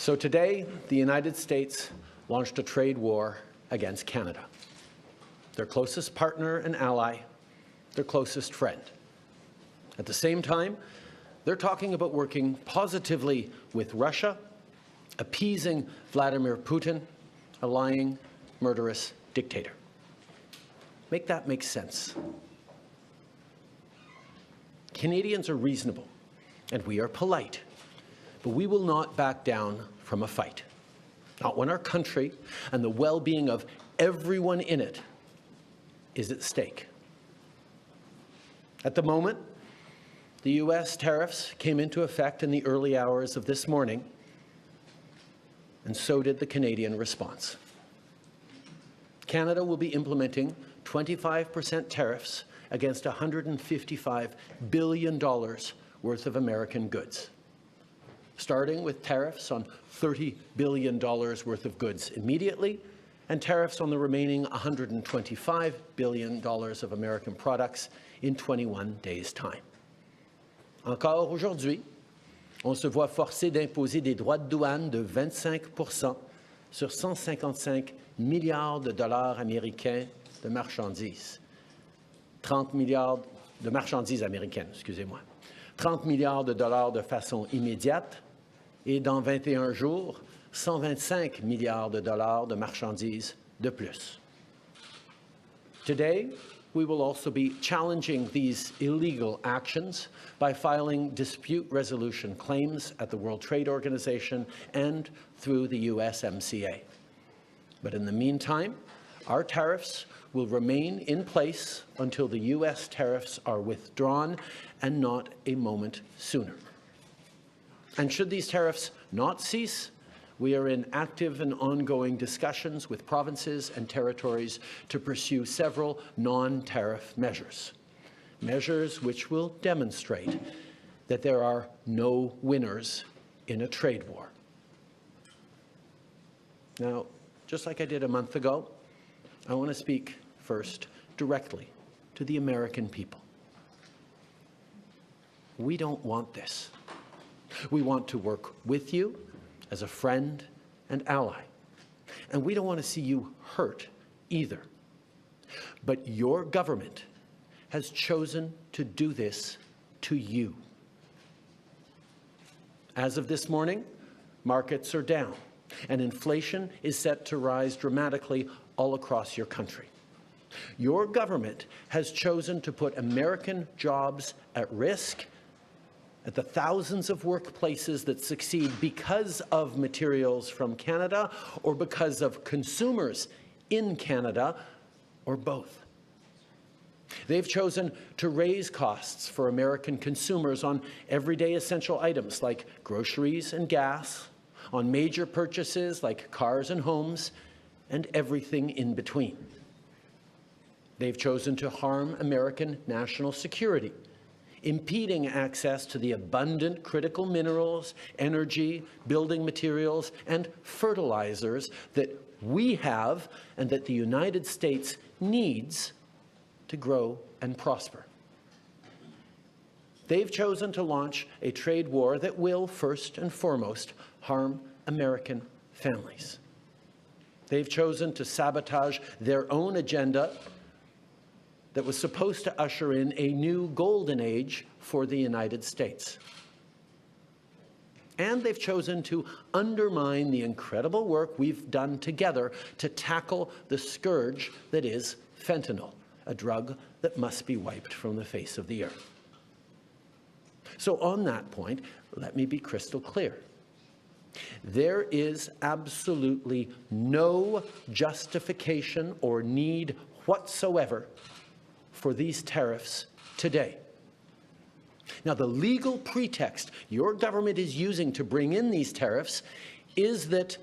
So today, the United States launched a trade war against Canada, their closest partner and ally, their closest friend. At the same time, they're talking about working positively with Russia, appeasing Vladimir Putin, a lying, murderous dictator. Make that make sense. Canadians are reasonable, and we are polite, but we will not back down from a fight. Not when our country and the well-being of everyone in it is at stake. At the moment, the U.S. tariffs came into effect in the early hours of this morning, and so did the Canadian response. Canada will be implementing 25% tariffs against $155 billion worth of American goods, starting with tariffs on $30 billion worth of goods immediately, and tariffs on the remaining $125 billion of American products in 21 days' time. Encore aujourd'hui, on se voit forcé d'imposer des droits de douane de 25% sur 155 milliards de dollars américains de marchandises. 30 milliards de marchandises américaines, excusez-moi. 30 milliards de dollars de façon immédiate et dans 21 jours, 125 milliards de dollars de marchandises de plus. Today, we will also be challenging these illegal actions by filing dispute resolution claims at the World Trade Organization and through the USMCA. But in the meantime, our tariffs will remain in place until the U.S. tariffs are withdrawn, and not a moment sooner. And should these tariffs not cease, we are in active and ongoing discussions with provinces and territories to pursue several non-tariff measures, measures which will demonstrate that there are no winners in a trade war. Now, just like I did a month ago, I want to speak first directly to the American people. We don't want this. We want to work with you as a friend and ally. And we don't want to see you hurt either. But your government has chosen to do this to you. As of this morning, markets are down, and inflation is set to rise dramatically all across your country. Your government has chosen to put American jobs at risk, at the thousands of workplaces that succeed because of materials from Canada or because of consumers in Canada, or both. They've chosen to raise costs for American consumers on everyday essential items like groceries and gas, on major purchases like cars and homes, and everything in between. They've chosen to harm American national security, impeding access to the abundant critical minerals, energy, building materials, and fertilizers that we have and that the United States needs to grow and prosper. They've chosen to launch a trade war that will, first and foremost, harm American families. They've chosen to sabotage their own agenda that was supposed to usher in a new golden age for the United States. And they've chosen to undermine the incredible work we've done together to tackle the scourge that is fentanyl, a drug that must be wiped from the face of the earth. So on that point, let me be crystal clear. There is absolutely no justification or need whatsoever for these tariffs today. Now, the legal pretext your government is using to bring in these tariffs is that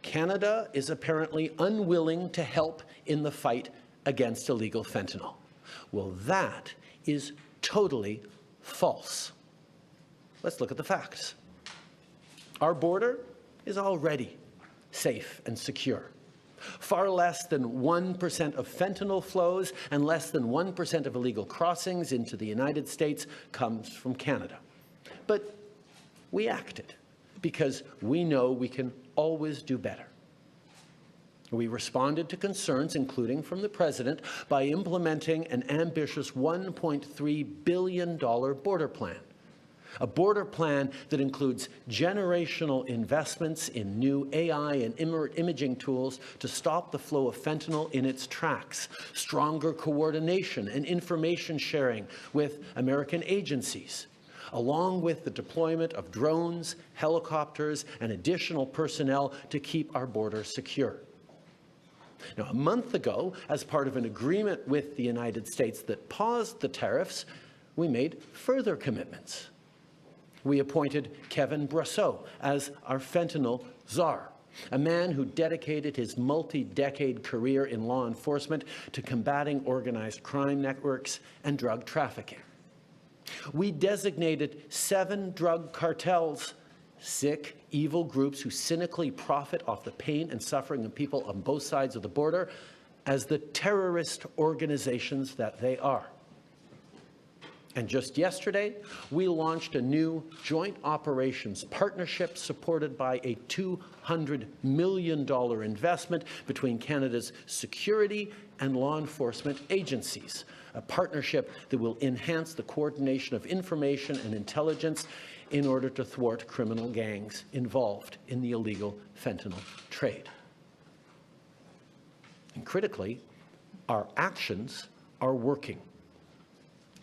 Canada is apparently unwilling to help in the fight against illegal fentanyl. Well, that is totally false. Let's look at the facts. Our border is already safe and secure. Far less than 1% of fentanyl flows and less than 1% of illegal crossings into the United States comes from Canada. But we acted because we know we can always do better. We responded to concerns, including from the President, by implementing an ambitious $1.3 billion border plan. A border plan that includes generational investments in new AI and imaging tools to stop the flow of fentanyl in its tracks, stronger coordination and information sharing with American agencies, along with the deployment of drones, helicopters, and additional personnel to keep our border secure. Now, a month ago, as part of an agreement with the United States that paused the tariffs, we made further commitments. We appointed Kevin Brasseau as our fentanyl czar, a man who dedicated his multi-decade career in law enforcement to combating organized crime networks and drug trafficking. We designated 7 drug cartels, sick, evil groups who cynically profit off the pain and suffering of people on both sides of the border, as the terrorist organizations that they are. And just yesterday, we launched a new joint operations partnership supported by a $200 million investment between Canada's security and law enforcement agencies, a partnership that will enhance the coordination of information and intelligence in order to thwart criminal gangs involved in the illegal fentanyl trade. And critically, our actions are working.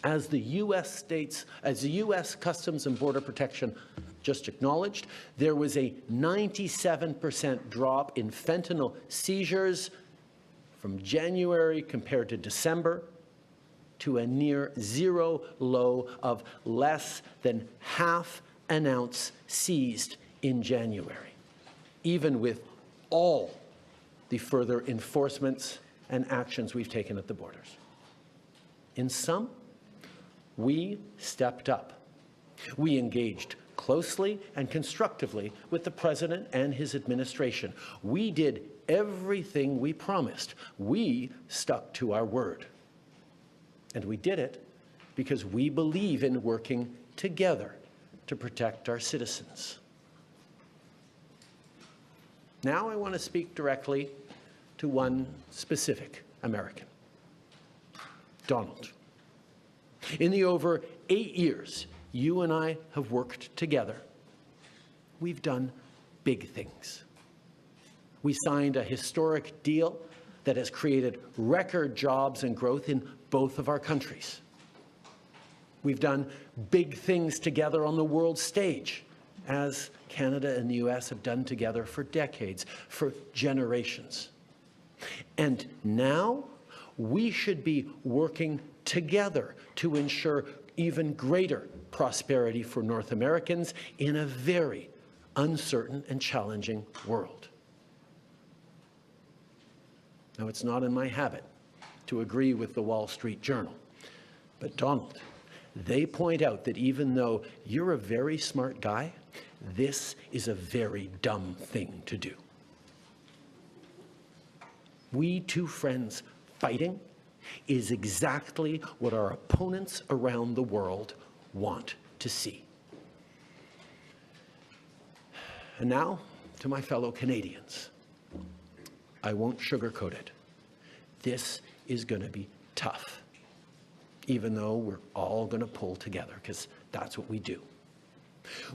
As the U.S. Customs and Border Protection just acknowledged, there was a 97% drop in fentanyl seizures from January compared to December, to a near zero low of less than half an ounce seized in January, even with all the further enforcements and actions we've taken at the borders. In sum, we stepped up. We engaged closely and constructively with the President and his administration. We did everything we promised. We stuck to our word. And we did it because we believe in working together to protect our citizens. Now I want to speak directly to one specific American, Donald. In the over 8 years you and I have worked together, we've done big things. We signed a historic deal that has created record jobs and growth in both of our countries. We've done big things together on the world stage, as Canada and the U.S. have done together for decades, for generations. And now we should be working together to ensure even greater prosperity for North Americans in a very uncertain and challenging world. Now, it's not in my habit to agree with the Wall Street Journal, but Donald, they point out that even though you're a very smart guy, this is a very dumb thing to do. We two friends fighting is exactly what our opponents around the world want to see. And now, to my fellow Canadians, I won't sugarcoat it. This is going to be tough, even though we're all going to pull together, because that's what we do.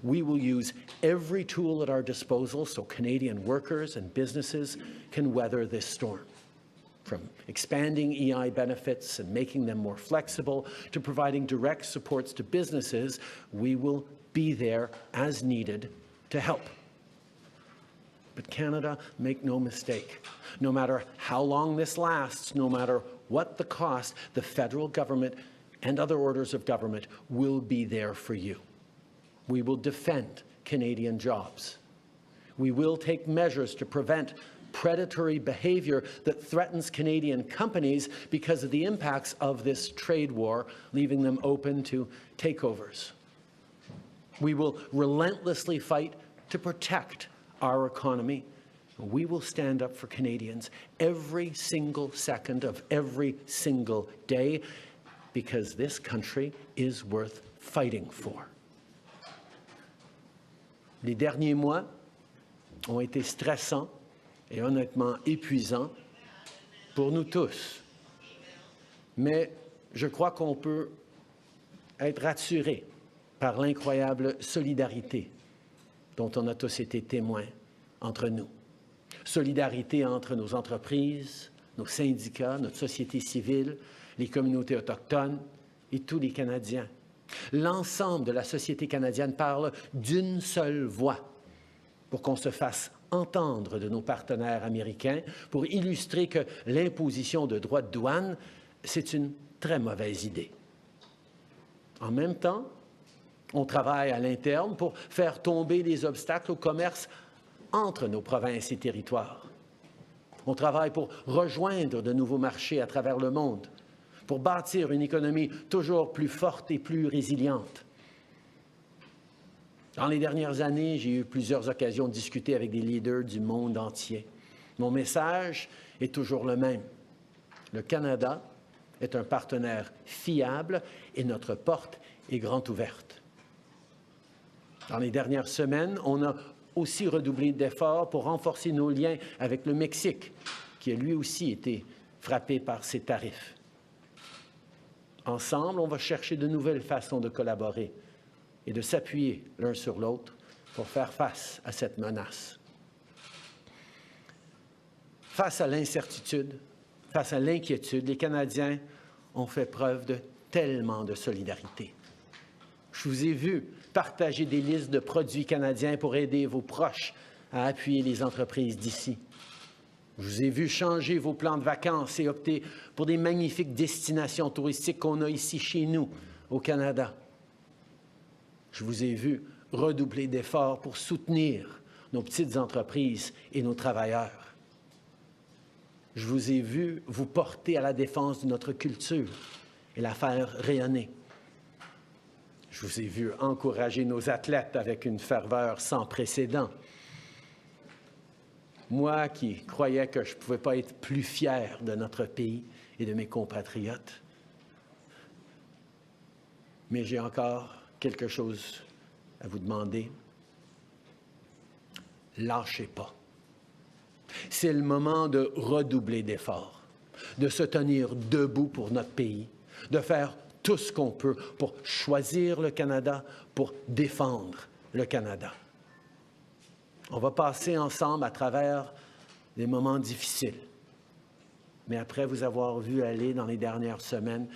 We will use every tool at our disposal so Canadian workers and businesses can weather this storm. From expanding EI benefits and making them more flexible to providing direct supports to businesses, we will be there as needed to help. But Canada, make no mistake, no matter how long this lasts, no matter what the cost, the federal government and other orders of government will be there for you. We will defend Canadian jobs. We will take measures to prevent predatory behavior that threatens Canadian companies because of the impacts of this trade war, leaving them open to takeovers. We will relentlessly fight to protect our economy. We will stand up for Canadians every single second of every single day, because this country is worth fighting for. Les derniers mois ont été stressants et honnêtement épuisants pour nous tous. Mais je crois qu'on peut être rassuré par l'incroyable solidarité dont on a tous été témoins entre nous. Solidarité entre nos entreprises, nos syndicats, notre société civile, les communautés autochtones et tous les Canadiens. L'ensemble de la société canadienne parle d'une seule voix pour qu'on se fasse entendre de nos partenaires américains pour illustrer que l'imposition de droits de douane, c'est une très mauvaise idée. En même temps, on travaille à l'interne pour faire tomber les obstacles au commerce entre nos provinces et territoires. On travaille pour rejoindre de nouveaux marchés à travers le monde, pour bâtir une économie toujours plus forte et plus résiliente. Dans les dernières années, j'ai eu plusieurs occasions de discuter avec des leaders du monde entier. Mon message est toujours le même. Le Canada est un partenaire fiable et notre porte est grande ouverte. Dans les dernières semaines, on a aussi redoublé d'efforts pour renforcer nos liens avec le Mexique, qui a lui aussi été frappé par ces tarifs. Ensemble, on va chercher de nouvelles façons de collaborer et de s'appuyer l'un sur l'autre pour faire face à cette menace. Face à l'incertitude, face à l'inquiétude, les Canadiens ont fait preuve de tellement de solidarité. Je vous ai vu partager des listes de produits canadiens pour aider vos proches à appuyer les entreprises d'ici. Je vous ai vu changer vos plans de vacances et opter pour des magnifiques destinations touristiques qu'on a ici chez nous, au Canada. Je vous ai vu redoubler d'efforts pour soutenir nos petites entreprises et nos travailleurs. Je vous ai vu vous porter à la défense de notre culture et la faire rayonner. Je vous ai vu encourager nos athlètes avec une ferveur sans précédent. Moi qui croyais que je ne pouvais pas être plus fier de notre pays et de mes compatriotes. Mais j'ai encore quelque chose à vous demander. Lâchez pas. C'est le moment de redoubler d'efforts, de se tenir debout pour notre pays, de faire tout ce qu'on peut pour choisir le Canada, pour défendre le Canada. On va passer ensemble à travers des moments difficiles. Mais après vous avoir vu aller dans les dernières semaines,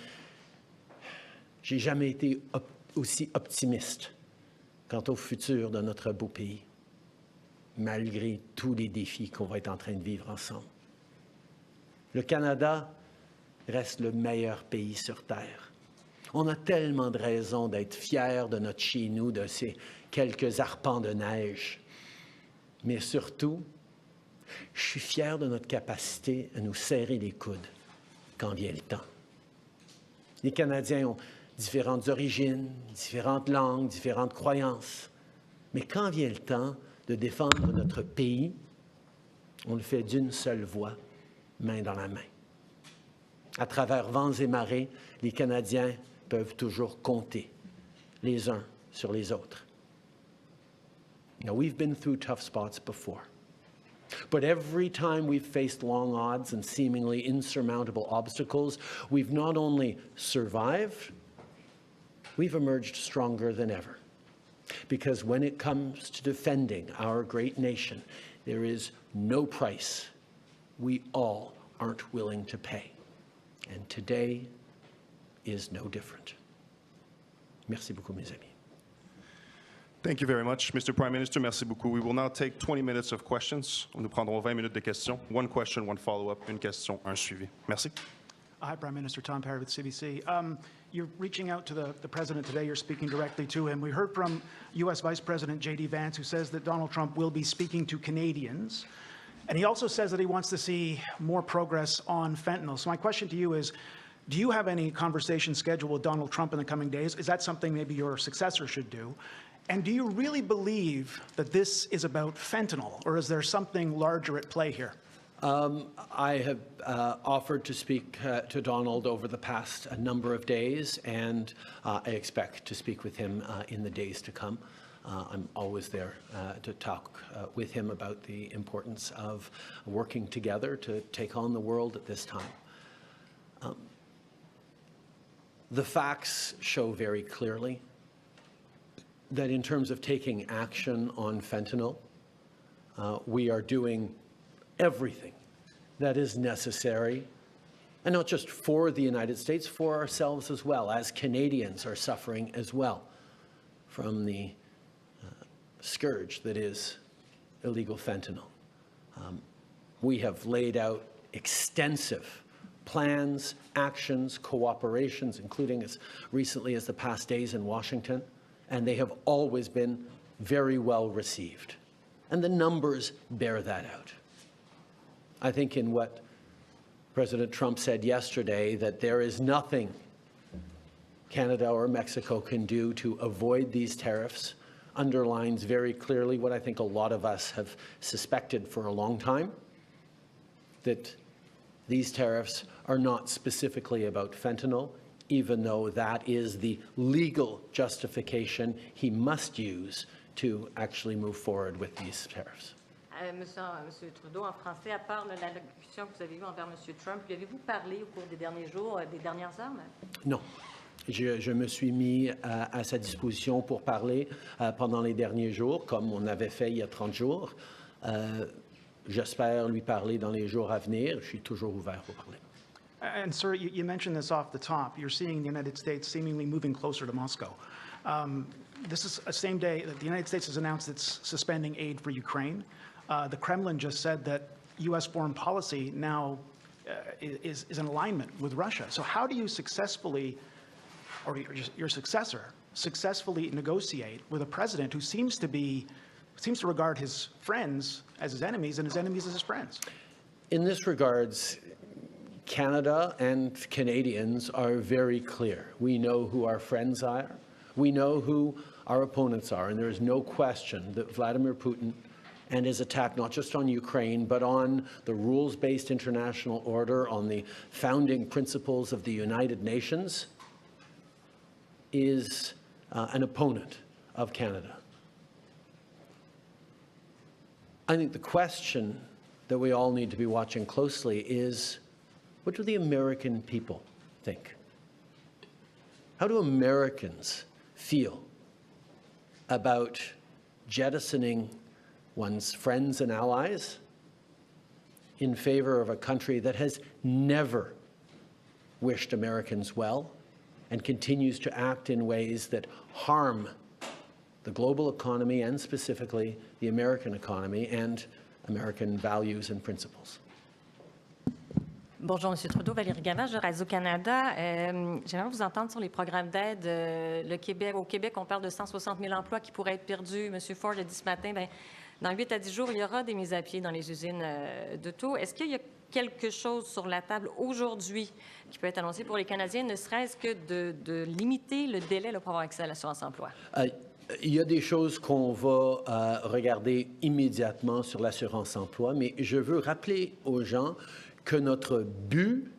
j'ai jamais été aussi optimiste quant au futur de notre beau pays, malgré tous les défis qu'on va être en train de vivre ensemble. Le Canada reste le meilleur pays sur Terre. On a tellement de raisons d'être fiers de notre chez-nous, de ces quelques arpents de neige. Mais surtout, je suis fier de notre capacité à nous serrer les coudes quand vient le temps. Les Canadiens ont différentes origines, différentes langues, différentes croyances. Mais quand vient le temps de défendre notre pays, on le fait d'une seule voix, main dans la main. À travers vents et marées, les Canadiens peuvent toujours compter les uns sur les autres. Now, we've been through tough spots before. But every time we've faced long odds and seemingly insurmountable obstacles, we've not only survived, we've emerged stronger than ever. Because when it comes to defending our great nation, there is no price we all aren't willing to pay. And today is no different. Merci beaucoup, mes amis. Thank you very much, Mr. Prime Minister. Merci beaucoup. We will now take 20 minutes of questions. Nous prendrons 20 minutes de questions. One question, one follow-up. Une question, un suivi. Merci. Hi, Prime Minister. Tom Perry with CBC. You're reaching out to the President today. You're speaking directly to him. We heard from U.S. Vice President J.D. Vance, who says that Donald Trump will be speaking to Canadians. And he also says that he wants to see more progress on fentanyl. So my question to you is, do you have any conversation scheduled with Donald Trump in the coming days? Is that something maybe your successor should do? And do you really believe that this is about fentanyl, or is there something larger at play here? I have offered to speak to Donald over the past number of days, and I expect to speak with him in the days to come. I'm always there to talk with him about the importance of working together to take on the world at this time. The facts show very clearly that in terms of taking action on fentanyl, we are doing everything that is necessary, and not just for the United States, for ourselves as well, as Canadians are suffering as well from the scourge that is illegal fentanyl. We have laid out extensive plans, actions, cooperations, including as recently as the past days in Washington, and they have always been very well received. And the numbers bear that out. I think in what President Trump said yesterday, that there is nothing Canada or Mexico can do to avoid these tariffs, underlines very clearly what I think a lot of us have suspected for a long time, that these tariffs are not specifically about fentanyl, even though that is the legal justification he must use to actually move forward with these tariffs. Monsieur Trudeau, en français, à part l'allocution que vous avez eue envers Monsieur Trump, lui avez-vous parlé au cours des derniers jours, des dernières heures? Non. Je me suis mis à sa disposition pour parler pendant les derniers jours, comme on avait fait il y a 30 jours. J'espère lui parler dans les jours à venir. Je suis toujours ouvert pour parler. And, sir, you mentioned this off the top. You're seeing the United States seemingly moving closer to Moscow. This is the same day that the United States has announced it's suspending aid for Ukraine. The Kremlin just said that U.S. foreign policy now is in alignment with Russia. So how do you successfully, or your successor, successfully negotiate with a president who seems to regard his friends as his enemies and his enemies as his friends? In this regards, Canada and Canadians are very clear. We know who our friends are. We know who our opponents are. And there is no question that Vladimir Putin and his attack not just on Ukraine, but on the rules-based international order, on the founding principles of the United Nations, is an opponent of Canada. I think the question that we all need to be watching closely is, what do the American people think? How do Americans feel about jettisoning one's friends and allies in favor of a country that has never wished Americans well and continues to act in ways that harm the global economy and specifically the American economy and American values and principles? Bonjour, M. Trudeau. Valérie Gavage de Radio-Canada. J'aimerais vous entendre sur les programmes d'aide. Au Québec, on parle de 160 000 emplois qui pourraient être perdus. M. Ford a dit ce matin, dans 8 à 10 jours, il y aura des mises à pied dans les usines d'auto. Est-ce qu'il y a quelque chose sur la table aujourd'hui qui peut être annoncé pour les Canadiens, ne serait-ce que de limiter le délai pour avoir accès à l'assurance-emploi? Il y a des choses qu'on va regarder immédiatement sur l'assurance-emploi, mais je veux rappeler aux gens que notre but,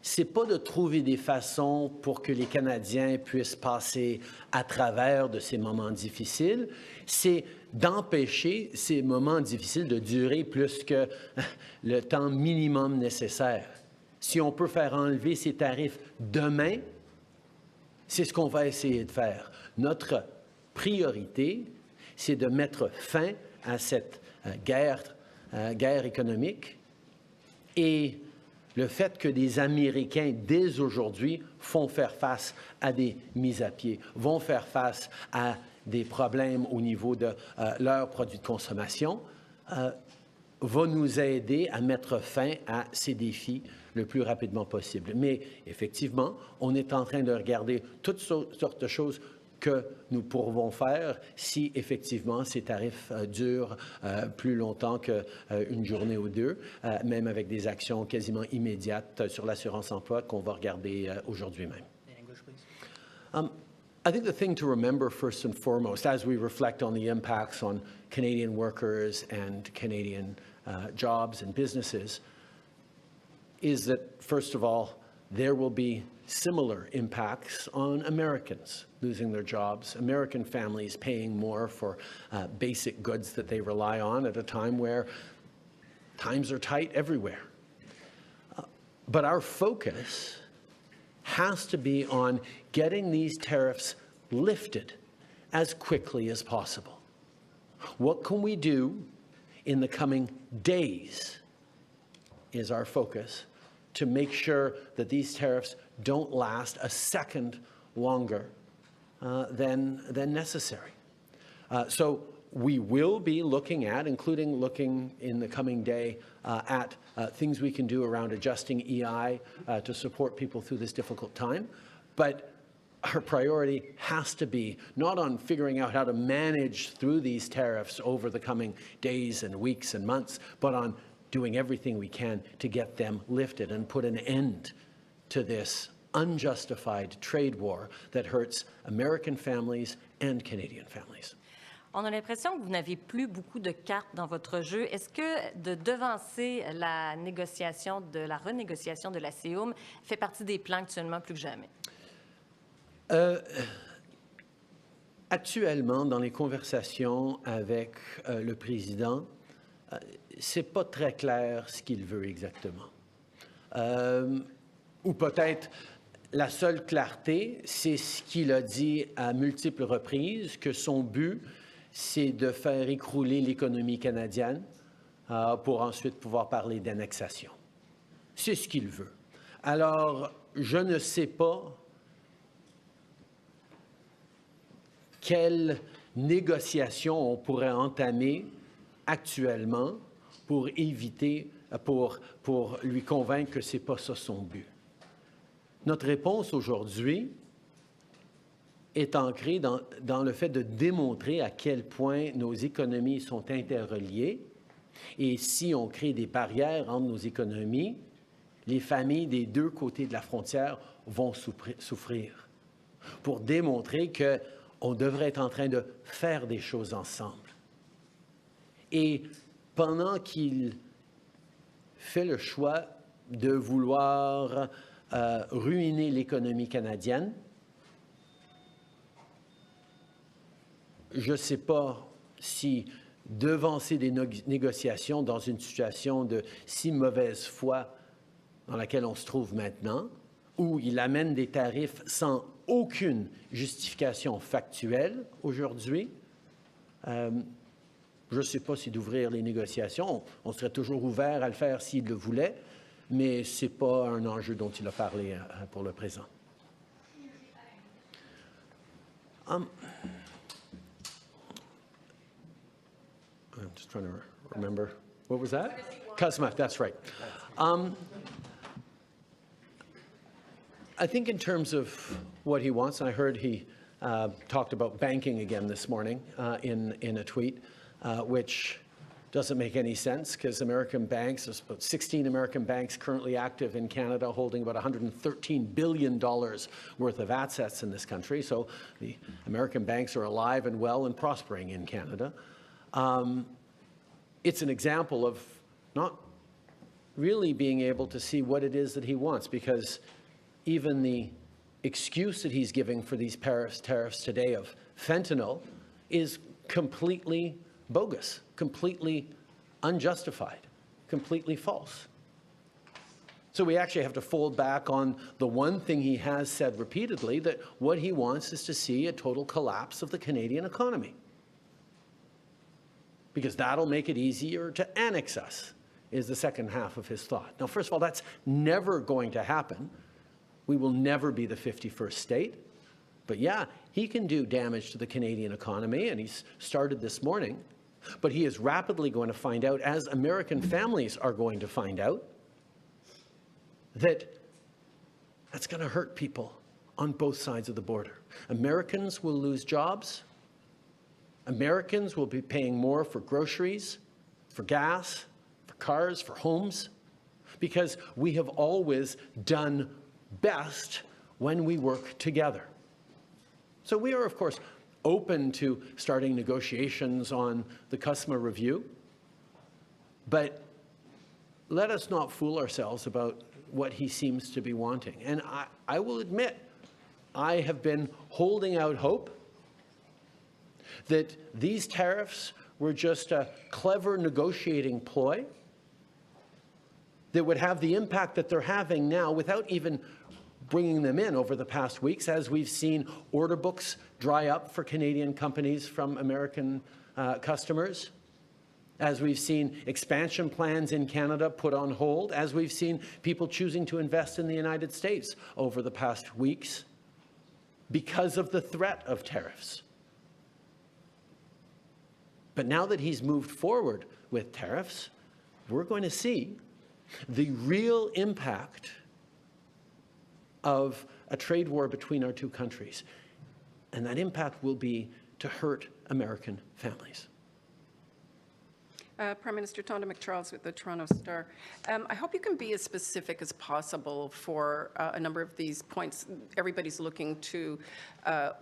c'est pas de trouver des façons pour que les Canadiens puissent passer à travers de ces moments difficiles, c'est d'empêcher ces moments difficiles de durer plus que le temps minimum nécessaire. Si on peut faire enlever ces tarifs demain, c'est ce qu'on va essayer de faire. Notre priorité, c'est de mettre fin à cette guerre économique. Et le fait que des Américains, dès aujourd'hui, font faire face à des mises à pied, vont faire face à des problèmes au niveau de leurs produits de consommation, va nous aider à mettre fin à ces défis le plus rapidement possible. Mais effectivement, on est en train de regarder toutes sortes de choses que nous pourrons faire si effectivement ces tarifs durent plus longtemps qu'une journée ou deux, même avec des actions quasiment immédiates sur l'assurance-emploi qu'on va regarder aujourd'hui même. I think the thing to remember first and foremost as we reflect on the impacts on Canadian workers and Canadian jobs and businesses is that, first of all, there will be similar impacts on Americans losing their jobs, American families paying more for basic goods that they rely on at a time where times are tight everywhere. But our focus has to be on getting these tariffs lifted as quickly as possible. What can we do in the coming days is our focus to make sure that these tariffs don't last a second longer than necessary. So we will be looking at, including looking in the coming day at things we can do around adjusting EI to support people through this difficult time. But our priority has to be not on figuring out how to manage through these tariffs over the coming days and weeks and months, but on doing everything we can to get them lifted and put an end to this unjustified trade war that hurts American families and Canadian families. On a l'impression que vous n'avez plus beaucoup de cartes dans votre jeu. Est-ce que de devancer la renégociation de la CEUM fait partie des plans actuellement plus que jamais? Actuellement, dans les conversations avec le président, c'est pas très clair ce qu'il veut exactement. Ou peut-être la seule clarté, c'est ce qu'il a dit à multiples reprises, que son but, c'est de faire écrouler l'économie canadienne pour ensuite pouvoir parler d'annexation. C'est ce qu'il veut. Alors, je ne sais pas quelle négociation on pourrait entamer actuellement pour éviter, pour lui convaincre que ce n'est pas ça son but. Notre réponse aujourd'hui est ancrée dans le fait de démontrer à quel point nos économies sont interreliées. Et si on crée des barrières entre nos économies, les familles des deux côtés de la frontière vont souffrir. Pour démontrer qu'on devrait être en train de faire des choses ensemble. Et pendant qu'il fait le choix de vouloir ruiner l'économie canadienne, je ne sais pas si devancer des négociations dans une situation de si mauvaise foi dans laquelle on se trouve maintenant, où il amène des tarifs sans aucune justification factuelle aujourd'hui, je ne sais pas si d'ouvrir les négociations, on serait toujours ouvert à le faire s'il le voulait, mais ce n'est pas un enjeu dont il a parlé pour le présent. I'm just trying to remember. What was that? Customer, that's right. I think in terms of what he wants, and I heard he talked about banking again this morning in a tweet, which doesn't make any sense because American banks, there's about 16 American banks currently active in Canada holding about $113 billion worth of assets in this country. So the American banks are alive and well and prospering in Canada. It's an example of not really being able to see what it is that he wants, because even the excuse that he's giving for these tariffs today of fentanyl is completely bogus, completely unjustified, completely false. So we actually have to fold back on the one thing he has said repeatedly, that what he wants is to see a total collapse of the Canadian economy, because that'll make it easier to annex us, is the second half of his thought. Now, first of all, that's never going to happen. We will never be the 51st state. But yeah, he can do damage to the Canadian economy, and he's started this morning. But he is rapidly going to find out, as American families are going to find out, that that's going to hurt people on both sides of the border. Americans will lose jobs. Americans will be paying more for groceries, for gas, for cars, for homes, because we have always done best when we work together. So we are, of course, open to starting negotiations on the customer review, but let us not fool ourselves about what he seems to be wanting. And I will admit, I have been holding out hope that these tariffs were just a clever negotiating ploy that would have the impact that they're having now without even bringing them in over the past weeks, as we've seen order books dry up for Canadian companies from American customers, as we've seen expansion plans in Canada put on hold, as we've seen people choosing to invest in the United States over the past weeks because of the threat of tariffs. But now that he's moved forward with tariffs, we're going to see the real impact of a trade war between our two countries. And that impact will be to hurt American families. Prime Minister Tonda McCharles with the Toronto Star. I hope you can be as specific as possible for a number of these points. Everybody's looking to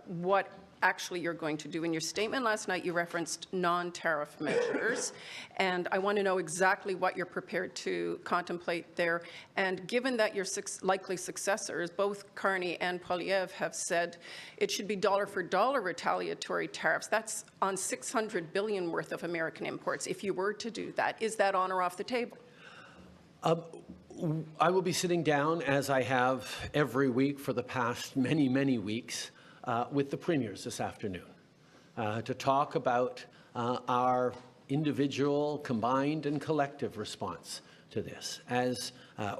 what actually you're going to do. In your statement last night, you referenced non-tariff measures, and I want to know exactly what you're prepared to contemplate there. And given that your likely successors, both Carney and Poilievre, have said it should be dollar-for-dollar retaliatory tariffs, that's on $600 billion worth of American imports. If you were to do that, is that on or off the table? I will be sitting down, as I have every week for the past many, many weeks, with the premiers this afternoon to talk about our individual, combined and collective response to this. As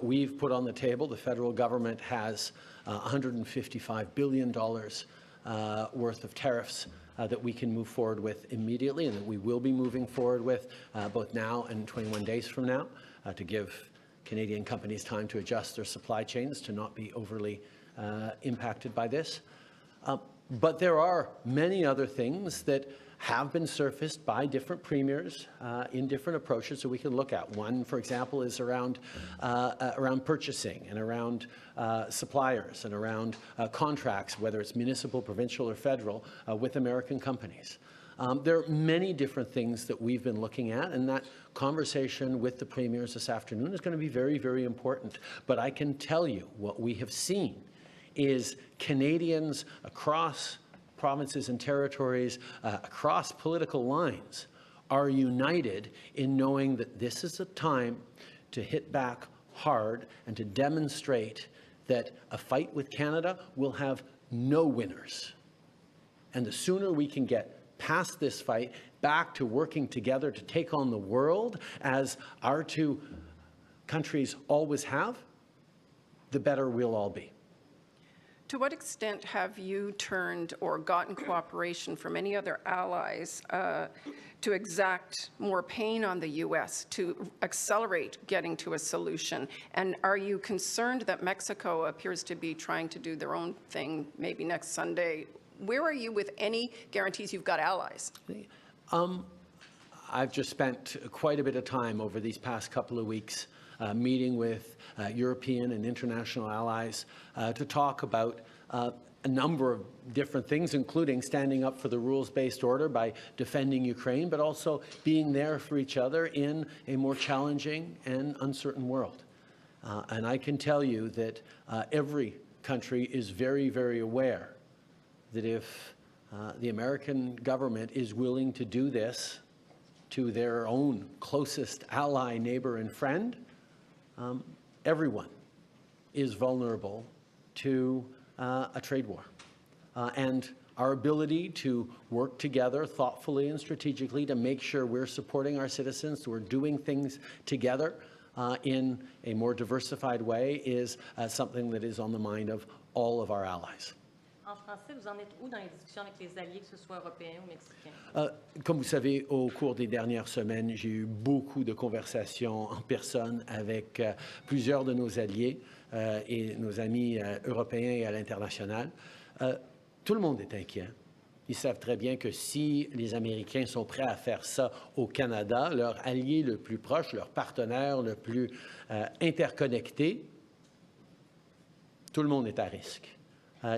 we've put on the table, the federal government has $155 billion worth of tariffs that we can move forward with immediately, and that we will be moving forward with both now and 21 days from now to give Canadian companies time to adjust their supply chains to not be overly impacted by this. But there are many other things that have been surfaced by different premiers in different approaches that we can look at. One, for example, is around purchasing and around suppliers and around contracts, whether it's municipal, provincial, or federal, with American companies. There are many different things that we've been looking at, and that conversation with the premiers this afternoon is going to be very, very important. But I can tell you what we have seen is Canadians across provinces and territories, across political lines, are united in knowing that this is a time to hit back hard and to demonstrate that a fight with Canada will have no winners. And the sooner we can get past this fight, back to working together to take on the world, as our two countries always have, the better we'll all be. To what extent have you turned or gotten cooperation from any other allies to exact more pain on the U.S. to accelerate getting to a solution? And are you concerned that Mexico appears to be trying to do their own thing maybe next Sunday? Where are you with any guarantees you've got allies? I've just spent quite a bit of time over these past couple of weeks meeting with European and international allies to talk about a number of different things, including standing up for the rules-based order by defending Ukraine, but also being there for each other in a more challenging and uncertain world. And I can tell you that every country is very, very aware that if the American government is willing to do this to their own closest ally, neighbor, and friend, everyone is vulnerable to a trade war. And our ability to work together thoughtfully and strategically to make sure we're supporting our citizens, we're doing things together in a more diversified way, is something that is on the mind of all of our allies. En français, vous en êtes où dans les discussions avec les alliés, que ce soit européens ou mexicains? Comme vous savez, au cours des dernières semaines, j'ai eu beaucoup de conversations en personne avec plusieurs de nos alliés et nos amis européens et à l'international. Tout le monde est inquiet. Ils savent très bien que si les Américains sont prêts à faire ça au Canada, leur allié le plus proche, leur partenaire le plus interconnecté, tout le monde est à risque.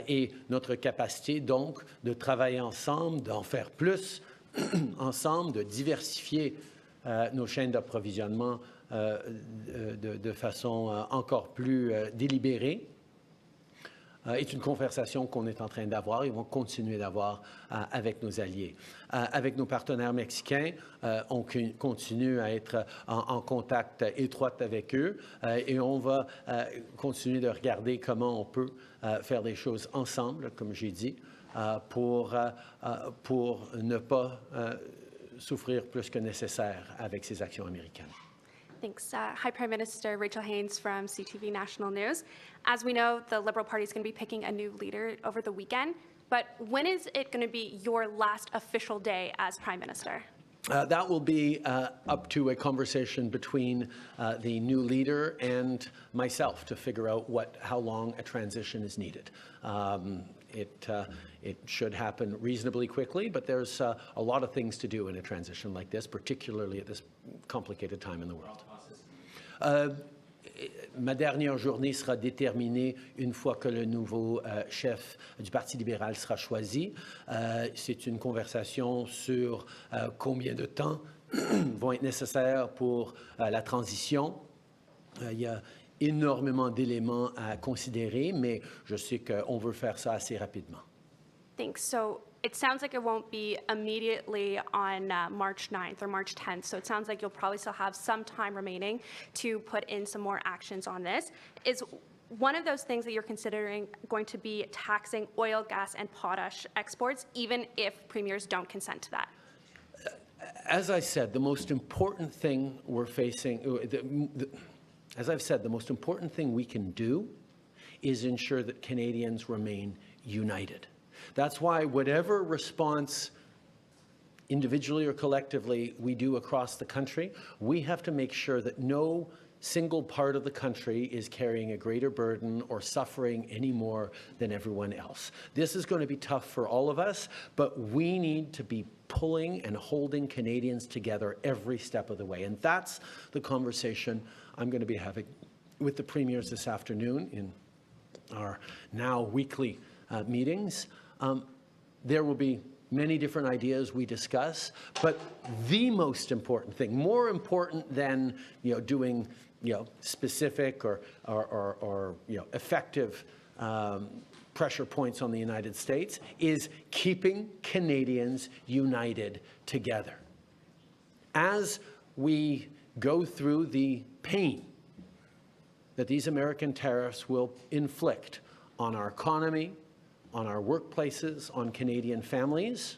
Et notre capacité, donc, de travailler ensemble, d'en faire plus ensemble, de diversifier nos chaînes d'approvisionnement de façon encore plus délibérée, est une conversation qu'on est en train d'avoir et vont continuer d'avoir avec nos alliés. Avec nos partenaires mexicains, on continue à être en contact étroit avec eux et on va continuer de regarder comment on peut faire des choses ensemble, comme j'ai dit, pour ne pas souffrir plus que nécessaire avec ces actions américaines. Thanks. Hi, Prime Minister. Rachel Haynes from CTV National News. As we know, the Liberal Party is going to be picking a new leader over the weekend. But when is it going to be your last official day as Prime Minister? That will be up to a conversation between the new leader and myself to figure out how long a transition is needed. It should happen reasonably quickly, but there's a lot of things to do in a transition like this, particularly at this complicated time in the world. Ma dernière journée sera déterminée une fois que le nouveau chef du Parti libéral sera choisi. C'est une conversation sur combien de temps vont être nécessaires pour la transition. Il y a énormément d'éléments à considérer, mais je sais qu'on veut faire ça assez rapidement. Thanks. So it sounds like it won't be immediately on March 9th or March 10th. So it sounds like you'll probably still have some time remaining to put in some more actions on this. Is one of those things that you're considering going to be taxing oil, gas, and potash exports, even if premiers don't consent to that? As I said, the most important thing we're facing, as I've said, the most important thing we can do is ensure that Canadians remain united. That's why whatever response, individually or collectively, we do across the country, we have to make sure that no single part of the country is carrying a greater burden or suffering any more than everyone else. This is going to be tough for all of us, but we need to be pulling and holding Canadians together every step of the way. And that's the conversation I'm going to be having with the premiers this afternoon in our now weekly meetings. There will be many different ideas we discuss, but the most important thing, more important than doing specific or effective pressure points on the United States, is keeping Canadians united together. As we go through the pain that these American tariffs will inflict on our economy, on our workplaces, on Canadian families,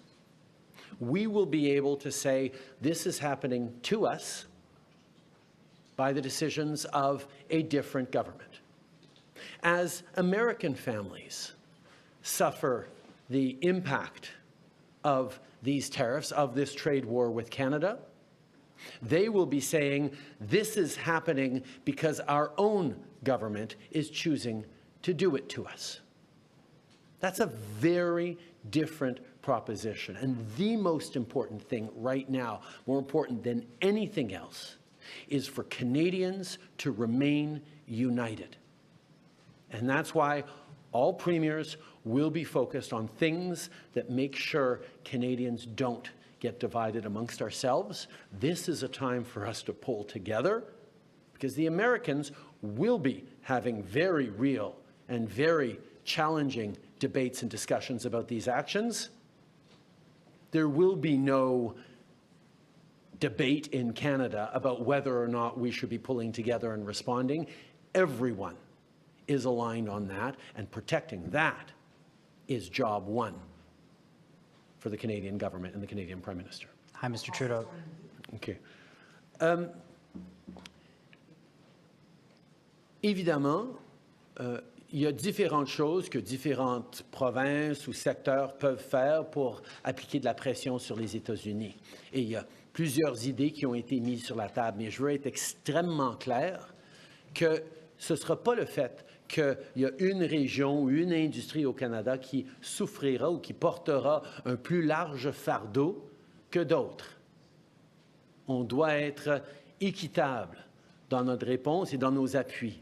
we will be able to say this is happening to us by the decisions of a different government. As American families suffer the impact of these tariffs, of this trade war with Canada, they will be saying this is happening because our own government is choosing to do it to us. That's a very different proposition. And the most important thing right now, more important than anything else, is for Canadians to remain united. And that's why all premiers will be focused on things that make sure Canadians don't get divided amongst ourselves. This is a time for us to pull together, because the Americans will be having very real and very challenging debates and discussions about these actions. There will be no debate in Canada about whether or not we should be pulling together and responding. Everyone is aligned on that, and protecting that is job one for the Canadian government and the Canadian Prime Minister. Hi, Mr. Trudeau. Okay. Évidemment, il y a différentes choses que différentes provinces ou secteurs peuvent faire pour appliquer de la pression sur les États-Unis. Et il y a plusieurs idées qui ont été mises sur la table, mais je veux être extrêmement clair que ce ne sera pas le fait qu'il y a une région ou une industrie au Canada qui souffrira ou qui portera un plus large fardeau que d'autres. On doit être équitable dans notre réponse et dans nos appuis.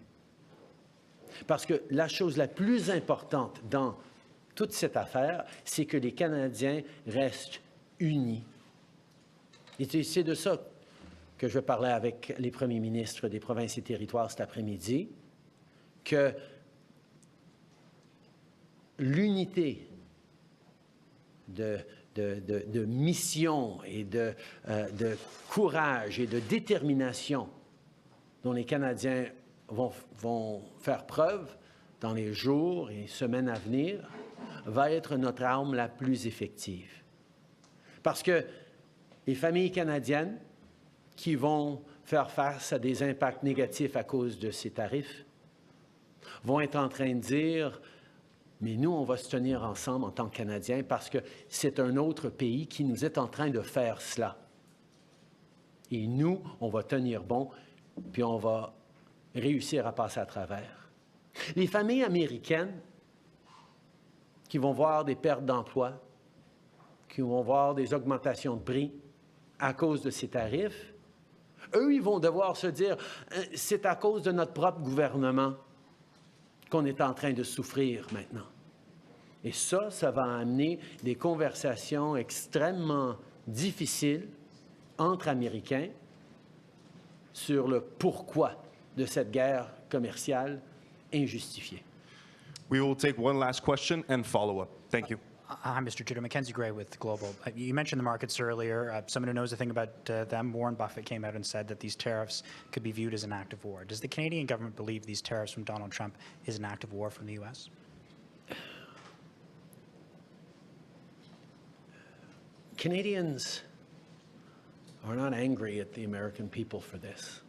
Parce que la chose la plus importante dans toute cette affaire, c'est que les Canadiens restent unis. Et c'est de ça que je parlais avec les premiers ministres des provinces et territoires cet après-midi, que l'unité de mission et de courage et de détermination dont les Canadiens vont faire preuve dans les jours et semaines à venir va être notre arme la plus effective. Parce que les familles canadiennes qui vont faire face à des impacts négatifs à cause de ces tarifs vont être en train de dire « Mais nous, on va se tenir ensemble en tant que Canadiens parce que c'est un autre pays qui nous est en train de faire cela. Et nous, on va tenir bon, puis on va réussir à passer à travers. » Les familles américaines qui vont voir des pertes d'emplois, qui vont voir des augmentations de prix à cause de ces tarifs, eux, ils vont devoir se dire « C'est à cause de notre propre gouvernement qu'on est en train de souffrir maintenant. » Et ça va amener des conversations extrêmement difficiles entre Américains sur le pourquoi de cette guerre commerciale injustifiée. We will take one last question and follow up. Thank you. Hi, Mr. Trudeau. Mackenzie Gray with Global. You mentioned the markets earlier. Someone who knows a thing about them, Warren Buffett, came out and said that these tariffs could be viewed as an act of war. Does the Canadian government believe these tariffs from Donald Trump is an act of war from the U.S.? Canadians are not angry at the American people for this.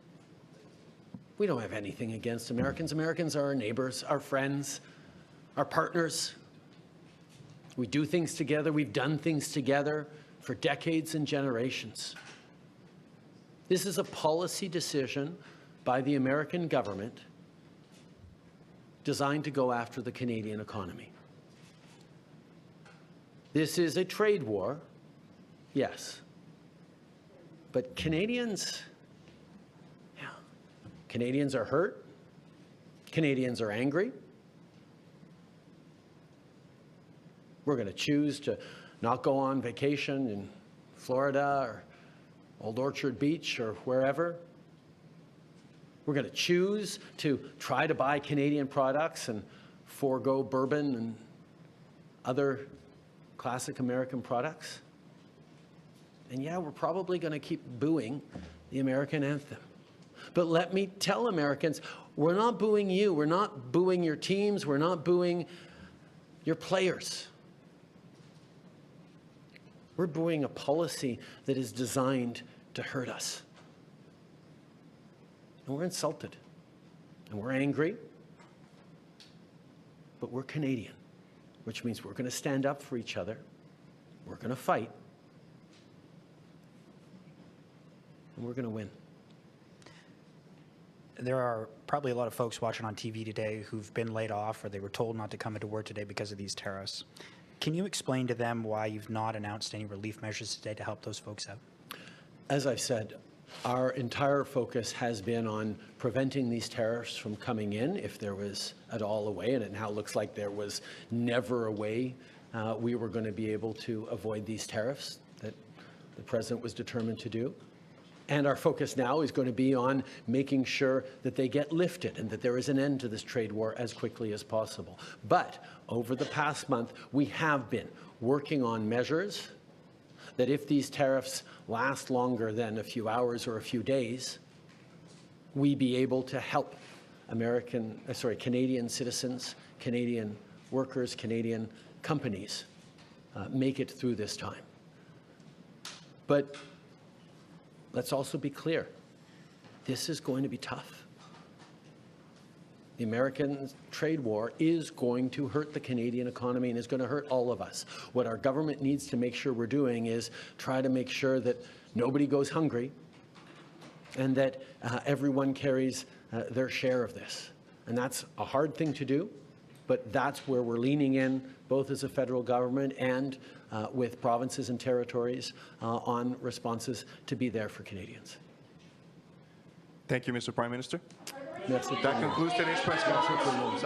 We don't have anything against Americans. Americans are our neighbors, our friends, our partners. We do things together. We've done things together for decades and generations. This is a policy decision by the American government designed to go after the Canadian economy. This is a trade war, yes. But Canadians are hurt. Canadians are angry. We're going to choose to not go on vacation in Florida or Old Orchard Beach or wherever. We're going to choose to try to buy Canadian products and forego bourbon and other classic American products. And yeah, we're probably going to keep booing the American anthem. But let me tell Americans, we're not booing you. We're not booing your teams. We're not booing your players. We're booing a policy that is designed to hurt us. And we're insulted. And we're angry. But we're Canadian, which means we're going to stand up for each other. We're going to fight. And we're going to win. There are probably a lot of folks watching on TV today who've been laid off or they were told not to come into work today because of these tariffs. Can you explain to them why you've not announced any relief measures today to help those folks out? As I've said, our entire focus has been on preventing these tariffs from coming in, if there was at all a way, and it now looks like there was never a way we were going to be able to avoid these tariffs that the President was determined to do. And our focus now is going to be on making sure that they get lifted and that there is an end to this trade war as quickly as possible. But over the past month, we have been working on measures that if these tariffs last longer than a few hours or a few days, we be able to help Canadian citizens, Canadian workers, Canadian companies make it through this time. But let's also be clear, this is going to be tough. The American trade war is going to hurt the Canadian economy and is going to hurt all of us. What our government needs to make sure we're doing is try to make sure that nobody goes hungry and that everyone carries their share of this. And that's a hard thing to do, but that's where we're leaning in, both as a federal government and with provinces and territories on responses to be there for Canadians. Thank you, Mr. Prime Minister. Merci. That concludes today's press conference.